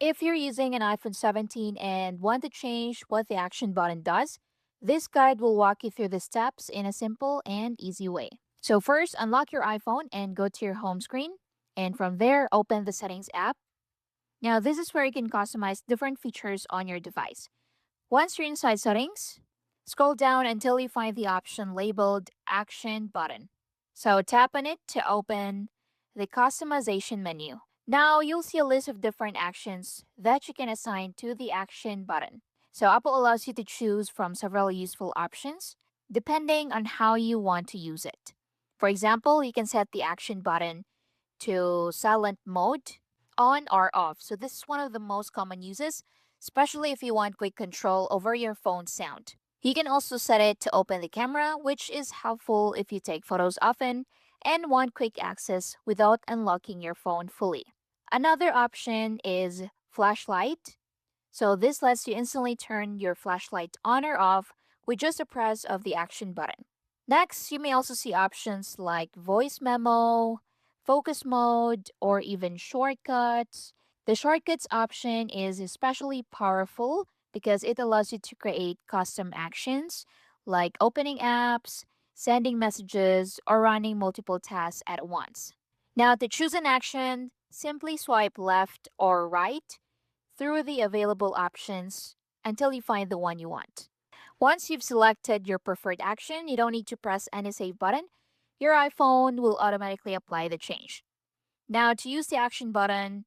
If you're using an iPhone 17 and want to change what the action button does, this guide will walk you through the steps in a simple and easy way. So, first, unlock your iPhone and go to your home screen. And from there, open the Settings app. Now, this is where you can customize different features on your device. Once you're inside Settings, scroll down until you find the option labeled Action Button. So, tap on it to open the Customization menu. Now you'll see a list of different actions that you can assign to the action button. So Apple allows you to choose from several useful options depending on how you want to use it. For example, you can set the action button to silent mode, on or off. So this is one of the most common uses, especially if you want quick control over your phone's sound. You can also set it to open the camera, which is helpful if you take photos often and want quick access without unlocking your phone fully. Another option is flashlight. So this lets you instantly turn your flashlight on or off with just a press of the action button. Next, you may also see options like voice memo, focus mode, or even shortcuts. The shortcuts option is especially powerful because it allows you to create custom actions like opening apps, sending messages, or running multiple tasks at once. Now, to choose an action, simply swipe left or right through the available options until you find the one you want. Once you've selected your preferred action, you don't need to press any save button. Your iPhone will automatically apply the change. Now, to use the action button,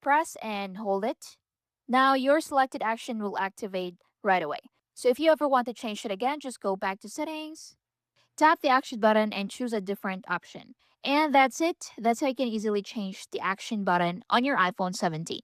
press and hold it. Now, your selected action will activate right away. So, if you ever want to change it again, just go back to settings, tap the action button, and choose a different option. And that's it. That's how you can easily change the action button on your iPhone 17.